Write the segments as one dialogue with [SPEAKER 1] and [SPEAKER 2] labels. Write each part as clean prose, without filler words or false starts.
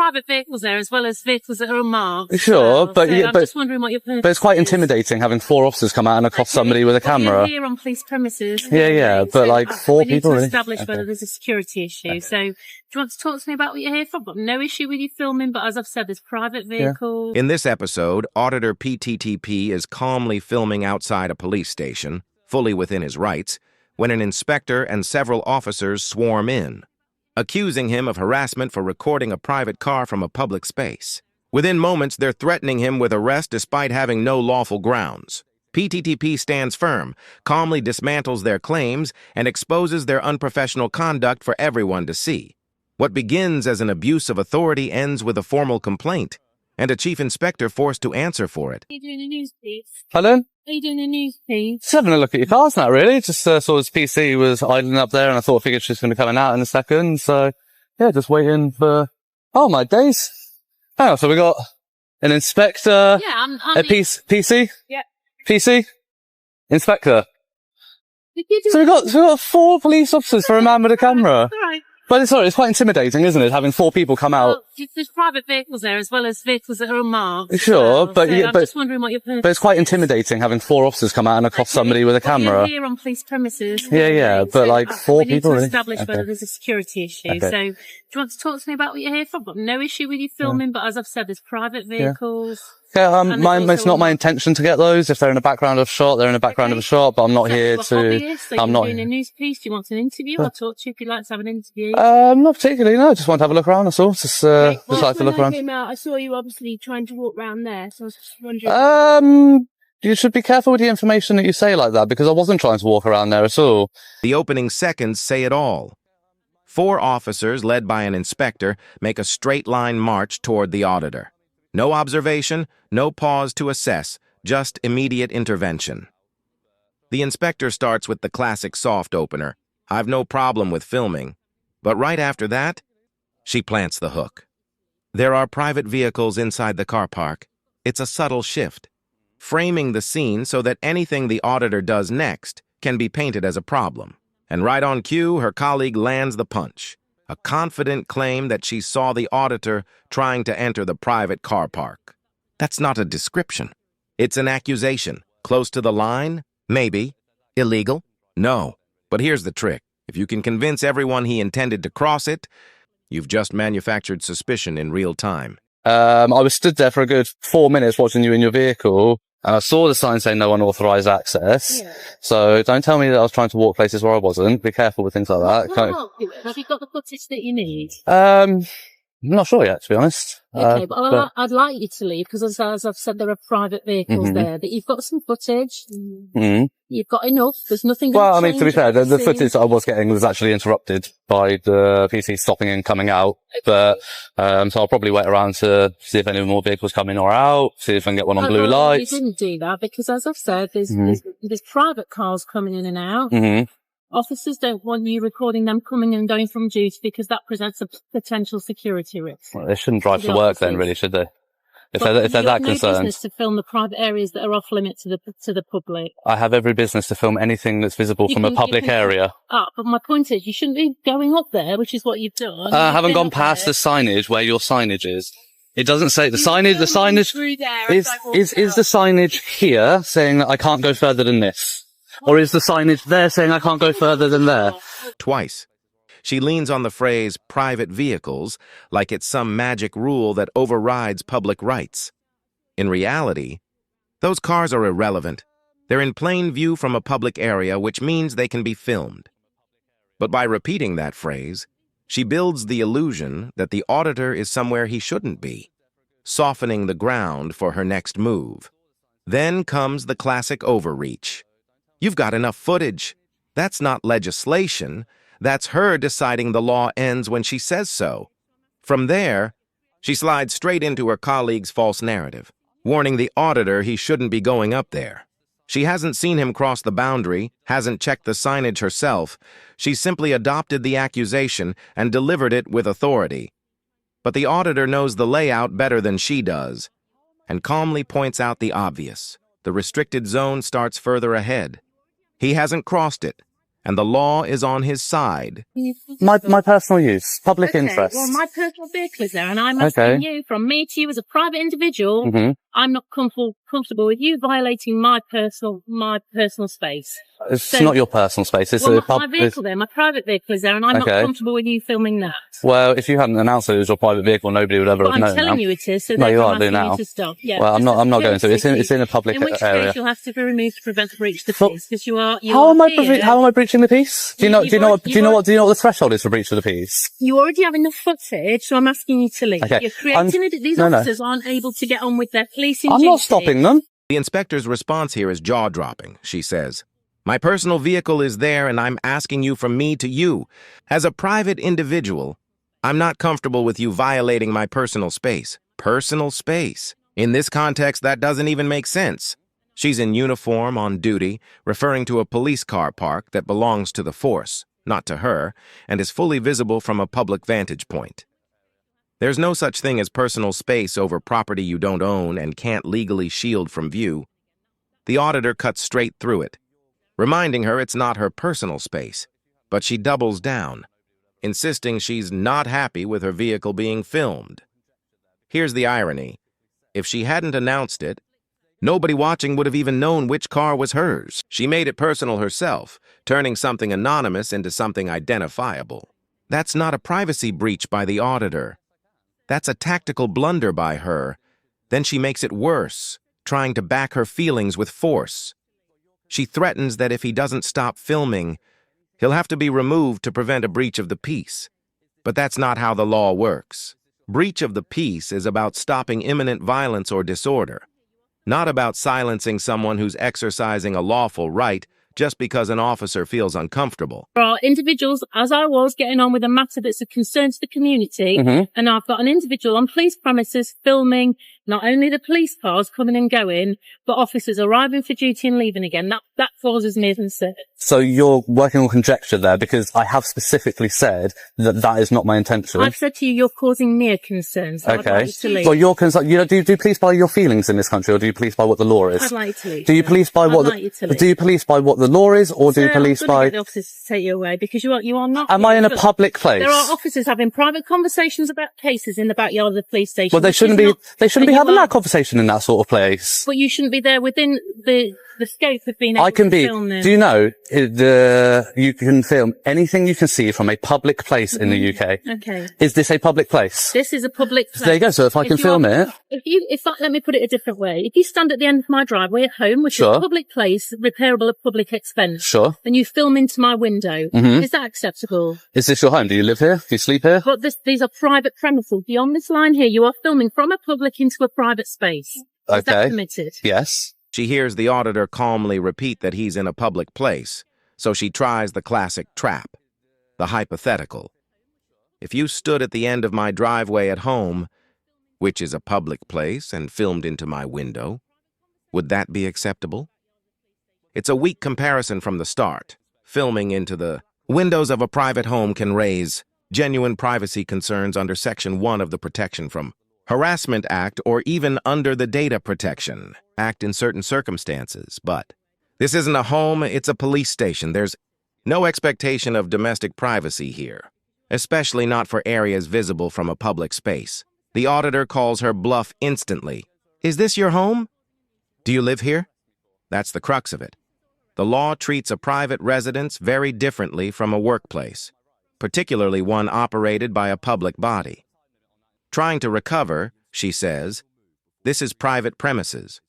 [SPEAKER 1] private vehicles there as well as vehicles that are unmarked.
[SPEAKER 2] Sure, but
[SPEAKER 1] I'm just wondering what your purpose is.
[SPEAKER 2] But it's quite intimidating having 4 officers come out and accost somebody with a camera.
[SPEAKER 1] You're here on police premises.
[SPEAKER 2] Yeah, but like 4 people.
[SPEAKER 1] We need to establish whether there's a security issue.
[SPEAKER 2] Okay.
[SPEAKER 1] So, do you want to talk to me about what you're here for? I've got no issue with you filming, but as I've said, there's private vehicles.
[SPEAKER 3] In this episode, Auditor PTTP is calmly filming outside a police station, fully within his rights, when an inspector and several officers swarm in, accusing him of harassment for recording a private car from a public space. Within moments, they're threatening him with arrest despite having no lawful grounds. PTTP stands firm, calmly dismantles their claims, and exposes their unprofessional conduct for everyone to see. What begins as an abuse of authority ends with a formal complaint, and a chief inspector forced to answer for it.
[SPEAKER 1] Are you doing a news piece?
[SPEAKER 2] Pardon?
[SPEAKER 1] Are you doing a news piece?
[SPEAKER 2] Just having a look at your cars now, really. Just saw his PC was idling up there, and I figured she was going to be coming out in a second. So, yeah, just waiting for... Oh, my days. Oh, so we got an inspector,
[SPEAKER 1] Yeah, I'm
[SPEAKER 2] a PC?
[SPEAKER 1] Yeah.
[SPEAKER 2] PC? Inspector.
[SPEAKER 1] Did you do
[SPEAKER 2] So we got 4 police officers for a man with a camera.
[SPEAKER 1] All right.
[SPEAKER 2] But it's quite intimidating, isn't it, having 4 people come out?
[SPEAKER 1] Well, there's private vehicles there as well as vehicles that are unmarked.
[SPEAKER 2] Sure, but
[SPEAKER 1] I'm just wondering what your purpose.
[SPEAKER 2] But it's quite intimidating having 4 officers come out and accost somebody with a camera.
[SPEAKER 1] You're here on police premises.
[SPEAKER 2] Yeah, but like 4 people.
[SPEAKER 1] We need
[SPEAKER 2] Really?
[SPEAKER 1] to establish whether there's a security issue.
[SPEAKER 2] Okay.
[SPEAKER 1] So, do you want to talk to me about what you're here for? I've got no issue with you filming, but as I've said, there's private vehicles.
[SPEAKER 2] Yeah,
[SPEAKER 1] And there's
[SPEAKER 2] it's not my intention to get those. If they're in the background of a shot, they're in the background of a shot, but I'm not here to...
[SPEAKER 1] I'm not doing a news piece. Do you want an interview? I'll talk to you if you'd like to have an interview.
[SPEAKER 2] Not particularly, no. Just want to have a look around, that's all. Just like to look around.
[SPEAKER 4] I saw you obviously trying to walk around there, so I was just wondering...
[SPEAKER 2] You should be careful with the information that you say like that, because I wasn't trying to walk around there at all.
[SPEAKER 3] The opening seconds say it all. 4 officers, led by an inspector, make a straight-line march toward the auditor. No observation, no pause to assess, just immediate intervention. The inspector starts with the classic soft opener. I've no problem with filming. But right after that, she plants the hook. There are private vehicles inside the car park. It's a subtle shift, framing the scene so that anything the auditor does next can be painted as a problem. And right on cue, her colleague lands the punch. A confident claim that she saw the auditor trying to enter the private car park. That's not a description. It's an accusation. Close to the line? Maybe. Illegal? No. But here's the trick. If you can convince everyone he intended to cross it, you've just manufactured suspicion in real time.
[SPEAKER 2] I was stood there for a good 4 minutes watching you in your vehicle, and I saw the sign saying no unauthorized access. Yeah. So don't tell me that I was trying to walk places where I wasn't. Be careful with things like that.
[SPEAKER 1] Have you got the footage that you need?
[SPEAKER 2] I'm not sure yet, to be honest.
[SPEAKER 1] Okay, but I'd like you to leave, because as I've said, there are private vehicles there, but you've got some footage. You've got enough. There's nothing going to change.
[SPEAKER 2] Well, I mean, to be fair, the footage that I was getting was actually interrupted by the PC stopping and coming out. Okay. But, so I'll probably wait around to see if any more vehicles come in or out, see if I can get one on blue lights.
[SPEAKER 1] You didn't do that, because as I've said, there's private cars coming in and out. Officers don't want you recording them coming and going from duty, because that presents a potential security risk.
[SPEAKER 2] Well, they shouldn't drive to work then, really, should they? If they're that concerned. You have no business to film the private areas that are off limit to the public. I have every business to film anything that's visible from a public area.
[SPEAKER 1] But my point is, you shouldn't be going up there, which is what you've done.
[SPEAKER 2] I haven't gone past the signage where your signage is. It doesn't say the signage. The signage is the signage here saying that I can't go further than this. Or is the signage there saying I can't go further than there?
[SPEAKER 3] Twice. She leans on the phrase private vehicles like it's some magic rule that overrides public rights. In reality, those cars are irrelevant. They're in plain view from a public area, which means they can be filmed. But by repeating that phrase, she builds the illusion that the auditor is somewhere he shouldn't be, softening the ground for her next move. Then comes the classic overreach. You've got enough footage. That's not legislation. That's her deciding the law ends when she says so. From there, she slides straight into her colleague's false narrative, warning the auditor he shouldn't be going up there. She hasn't seen him cross the boundary, hasn't checked the signage herself. She simply adopted the accusation and delivered it with authority. But the auditor knows the layout better than she does, and calmly points out the obvious. The restricted zone starts further ahead. He hasn't crossed it, and the law is on his side.
[SPEAKER 2] My personal use, public interest.
[SPEAKER 1] Well, my personal vehicle is there, and I'm asking you, from me to you as a private individual, I'm not comfortable with you violating my personal space.
[SPEAKER 2] It's not your personal space. It's
[SPEAKER 1] my vehicle there, my private vehicle is there, and I'm not comfortable with you filming that.
[SPEAKER 2] Well, if you hadn't announced it was your private vehicle, nobody would ever have known.
[SPEAKER 1] I'm telling you it is, so
[SPEAKER 2] no, you are
[SPEAKER 1] I'm
[SPEAKER 2] doing now.
[SPEAKER 1] You to stop. Yeah,
[SPEAKER 2] well, I'm not going to. It's in a public area.
[SPEAKER 1] In which case, you'll have to be removed to prevent the breach of the peace, because
[SPEAKER 2] how am I breaching the peace? Do you know what the threshold is for breach of the peace?
[SPEAKER 1] You already have enough footage, so I'm asking you to leave.
[SPEAKER 2] Okay.
[SPEAKER 1] You're creating these officers aren't able to get on with their policing
[SPEAKER 2] I'm
[SPEAKER 1] duty.
[SPEAKER 2] not stopping them.
[SPEAKER 3] The inspector's response here is jaw-dropping. She says, "My personal vehicle is there and I'm asking you from me to you. As a private individual, I'm not comfortable with you violating my personal space." Personal space. In this context, that doesn't even make sense. She's in uniform on duty, referring to a police car park that belongs to the force, not to her, and is fully visible from a public vantage point. There's no such thing as personal space over property you don't own and can't legally shield from view. The auditor cuts straight through it, reminding her it's not her personal space, but she doubles down, insisting she's not happy with her vehicle being filmed. Here's the irony. If she hadn't announced it, nobody watching would have even known which car was hers. She made it personal herself, turning something anonymous into something identifiable. That's not a privacy breach by the auditor. That's a tactical blunder by her. Then she makes it worse, trying to back her feelings with force. She threatens that if he doesn't stop filming, he'll have to be removed to prevent a breach of the peace. But that's not how the law works. Breach of the peace is about stopping imminent violence or disorder, not about silencing someone who's exercising a lawful right just because an officer feels uncomfortable.
[SPEAKER 1] There are individuals, as I was, getting on with a matter that's of concern to the community, and I've got an individual on police premises filming not only the police cars coming and going, but officers arriving for duty and leaving again. That causes me concern.
[SPEAKER 2] So you're working on conjecture there, because I have specifically said that is not my intention.
[SPEAKER 1] I've said to you, you're causing me a concern, so I'd like you to leave.
[SPEAKER 2] Well, you're concerned. Do you police by your feelings in this country, or do you police by what the law is?
[SPEAKER 1] I'd like to leave.
[SPEAKER 2] Do you police by what the law is, or do you police by...
[SPEAKER 1] Get the officers to take you away, because you are not...
[SPEAKER 2] Am I in a public place?
[SPEAKER 1] There are officers having private conversations about cases in the backyard of the police station.
[SPEAKER 2] Well, they shouldn't be having that conversation in that sort of place.
[SPEAKER 1] But you shouldn't be there within the scope of being able to film them.
[SPEAKER 2] Do you know, you can film anything you can see from a public place in the UK.
[SPEAKER 1] Okay.
[SPEAKER 2] Is this a public place?
[SPEAKER 1] This is a public place.
[SPEAKER 2] There you go. So if I can film it...
[SPEAKER 1] Let me put it a different way. If you stand at the end of my driveway at home, which is a public place, repairable at public expense, and you film into my window, is that acceptable? Is
[SPEAKER 2] this your home? Do you live here? Do you sleep here?
[SPEAKER 1] But these are private premises. Beyond this line here, you are filming from a public into a private space. Is that permitted?
[SPEAKER 2] Yes.
[SPEAKER 3] She hears the auditor calmly repeat that he's in a public place, so she tries the classic trap, the hypothetical. If you stood at the end of my driveway at home, which is a public place, and filmed into my window, would that be acceptable? It's a weak comparison from the start. Filming into the windows of a private home can raise genuine privacy concerns under Section 1 of the Protection from Harassment Act, or even under the Data Protection Act in certain circumstances. But this isn't a home, it's a police station. There's no expectation of domestic privacy here, especially not for areas visible from a public space. The auditor calls her bluff instantly. Is this your home? Do you live here? That's the crux of it. The law treats a private residence very differently from a workplace, particularly one operated by a public body. Trying to recover, she says, this is private premises.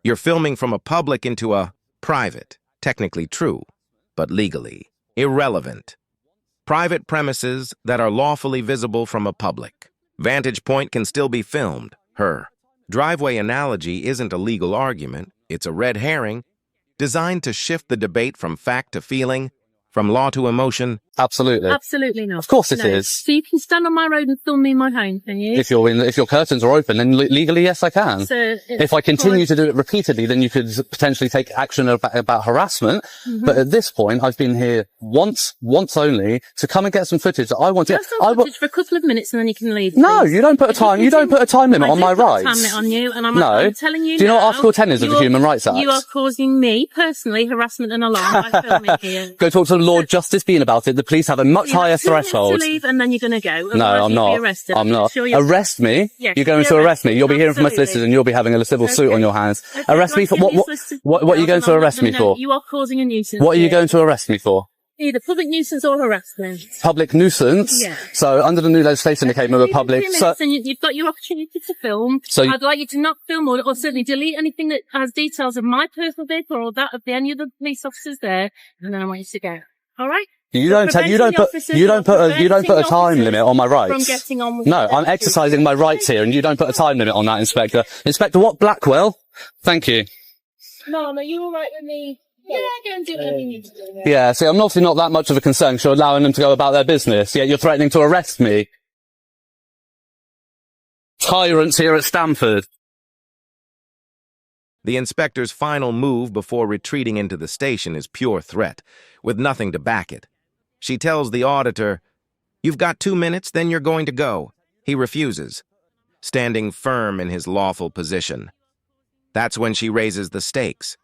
[SPEAKER 3] You're filming from a public into a private. Technically true, but legally irrelevant. Private premises that are lawfully visible from a public vantage point can still be filmed. Her driveway analogy isn't a legal argument. It's a red herring designed to shift the debate from fact to feeling, from law to emotion.
[SPEAKER 2] Absolutely.
[SPEAKER 1] Absolutely not.
[SPEAKER 2] Of course it
[SPEAKER 1] No.
[SPEAKER 2] is.
[SPEAKER 1] So you can stand on my road and film me in my home, can you?
[SPEAKER 2] If your curtains are open, then legally, yes, I can.
[SPEAKER 1] So
[SPEAKER 2] If I continue to do it repeatedly, then you could potentially take action about harassment. But at this point, I've been here once only to come and get some footage that I want to.
[SPEAKER 1] Just footage for a couple of minutes and then you can leave.
[SPEAKER 2] No,
[SPEAKER 1] please.
[SPEAKER 2] you don't put a time. You don't put a time limit on my rights.
[SPEAKER 1] I do put a time limit on you, and
[SPEAKER 2] No.
[SPEAKER 1] I'm telling you.
[SPEAKER 2] Do you know
[SPEAKER 1] now,
[SPEAKER 2] what Article 10 is of the Human Rights Act?
[SPEAKER 1] You are causing me personally harassment and alarm by filming here.
[SPEAKER 2] Go talk to Lord Justice Bean about it. The police have a much higher threshold.
[SPEAKER 1] To leave and then you're going to go.
[SPEAKER 2] No, I'm not.
[SPEAKER 1] Arrested.
[SPEAKER 2] I'm not.
[SPEAKER 1] Sure
[SPEAKER 2] Arrest me?
[SPEAKER 1] Yes,
[SPEAKER 2] You're going to arrest me. You'll be hearing from my solicitors and you'll be having a civil suit on your hands.
[SPEAKER 1] Okay,
[SPEAKER 2] Arrest me for what are you going to arrest me for?
[SPEAKER 1] You are causing a nuisance.
[SPEAKER 2] What are you going to arrest me for?
[SPEAKER 1] Either public nuisance or harassment.
[SPEAKER 2] Public nuisance?
[SPEAKER 1] Yeah.
[SPEAKER 2] So under the new legislation that came with the public... So,
[SPEAKER 1] and you've got your opportunity to film.
[SPEAKER 2] So
[SPEAKER 1] I'd like you to not film or certainly delete anything that has details of my personal vehicle or that of any of the police officers there, and then I want you to go. All right?
[SPEAKER 2] you don't put a time limit on my rights.
[SPEAKER 1] From getting on with
[SPEAKER 2] No, I'm exercising my rights here, and you don't put a time limit on that, Inspector. Inspector, what? Blackwell? Thank you.
[SPEAKER 4] Mum, are you all right with me? Yeah, go and do whatever you need to do.
[SPEAKER 2] Yeah, see, I'm obviously not that much of a concern because you're allowing them to go about their business, yet you're threatening to arrest me. Tyrants here at Stamford.
[SPEAKER 3] The inspector's final move before retreating into the station is pure threat, with nothing to back it. She tells the auditor, "You've got 2 minutes, then you're going to go." He refuses, standing firm in his lawful position. That's when she raises the stakes,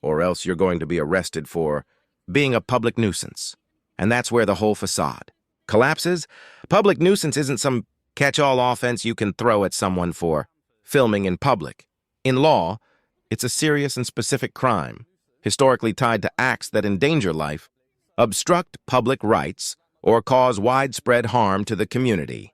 [SPEAKER 3] or else you're going to be arrested for being a public nuisance. And that's where the whole facade collapses. Public nuisance isn't some catch-all offense you can throw at someone for filming in public. In law, it's a serious and specific crime, historically tied to acts that endanger life, obstruct public rights, or cause widespread harm to the community.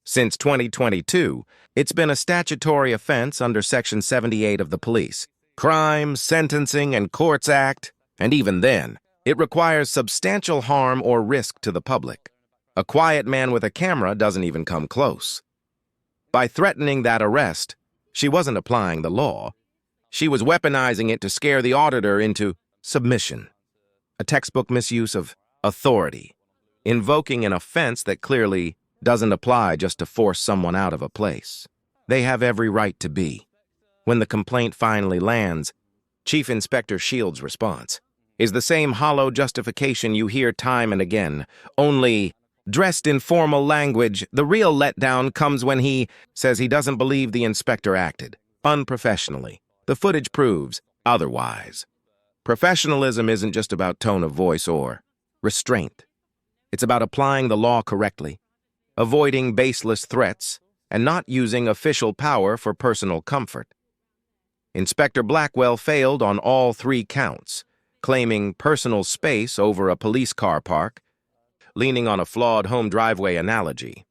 [SPEAKER 3] Since 2022, it's been a statutory offense under Section 78 of the Police, Crime, Sentencing, and Courts Act, and even then, it requires substantial harm or risk to the public. A quiet man with a camera doesn't even come close. By threatening that arrest, she wasn't applying the law. She was weaponizing it to scare the auditor into submission, a textbook misuse of authority, invoking an offense that clearly doesn't apply just to force someone out of a place. They have every right to be. When the complaint finally lands, Chief Inspector Shields' response is the same hollow justification you hear time and again, only dressed in formal language. The real letdown comes when he says he doesn't believe the inspector acted unprofessionally. The footage proves otherwise. Professionalism isn't just about tone of voice or restraint. It's about applying the law correctly, avoiding baseless threats, and not using official power for personal comfort. Inspector Blackwell failed on all 3 counts, claiming personal space over a police car park, leaning on a flawed home driveway analogy,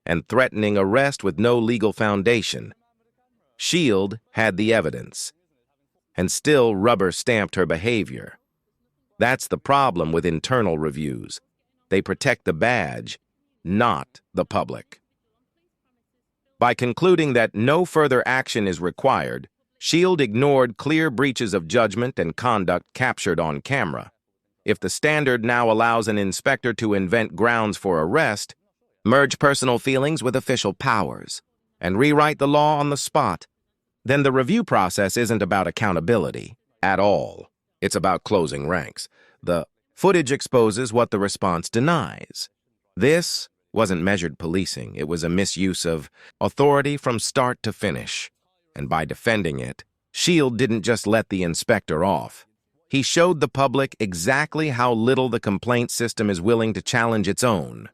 [SPEAKER 3] and threatening arrest with no legal foundation. Shield had the evidence, and still rubber-stamped her behavior. That's the problem with internal reviews. They protect the badge, not the public. By concluding that no further action is required, Shield ignored clear breaches of judgment and conduct captured on camera. If the standard now allows an inspector to invent grounds for arrest, merge personal feelings with official powers, and rewrite the law on the spot, then the review process isn't about accountability at all. It's about closing ranks. The footage exposes what the response denies. This wasn't measured policing. It was a misuse of authority from start to finish. And by defending it, Shield didn't just let the inspector off. He showed the public exactly how little the complaint system is willing to challenge its own.